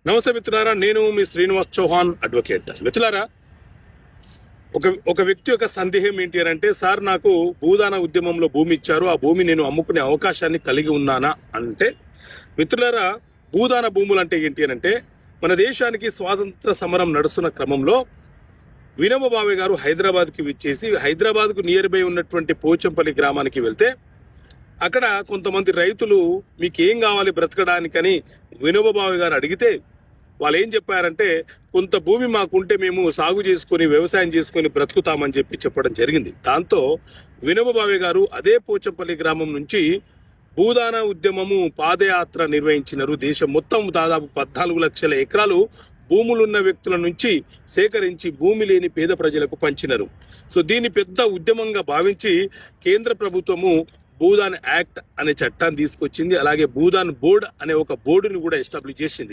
నమస్తే మిత్రులారా, నేను మీ శ్రీనివాస్ చౌహాన్ అడ్వకేట్. మిత్రులారా, ఒక వ్యక్తి యొక్క సందేహం ఏంటి అని అంటే, సార్ నాకు భూదాన ఉద్యమంలో భూమి ఇచ్చారు, ఆ భూమి నేను అమ్ముకునే అవకాశాన్ని కలిగి ఉన్నానా అంటే, మిత్రులారా, భూదాన భూములు అంటే ఏంటి అని అంటే, మన దేశానికి స్వాతంత్ర సమరం నడుస్తున్న క్రమంలో వినోబా భావే గారు హైదరాబాద్కి విచ్చేసి హైదరాబాద్కు నియర్ బై ఉన్నటువంటి పోచంపల్లి గ్రామానికి వెళ్తే అక్కడ కొంతమంది రైతులు మీకు ఏం కావాలి బ్రతకడానికని వినోబా భావే గారు అడిగితే వాళ్ళు ఏం చెప్పారంటే, కొంత భూమి మాకుంటే మేము సాగు చేసుకుని వ్యవసాయం చేసుకుని బ్రతుకుతామని చెప్పడం జరిగింది. దాంతో వినోబా భావే గారు అదే పోచంపల్లి గ్రామం నుంచి భూదాన ఉద్యమము పాదయాత్ర నిర్వహించినారు. దేశం మొత్తం దాదాపు 14 లక్షల ఎకరాలు భూములున్న వ్యక్తుల నుంచి సేకరించి భూమి లేని పేద ప్రజలకు పంచినారు. సో దీన్ని పెద్ద ఉద్యమంగా భావించి కేంద్ర ప్రభుత్వము భూదాన్ యాక్ట్ అనే చట్టాన్ని తీసుకొచ్చింది. అలాగే భూదాన్ బోర్డ్ అనే ఒక బోర్డుని కూడా ఎస్టాబ్లిష్ చేసింది.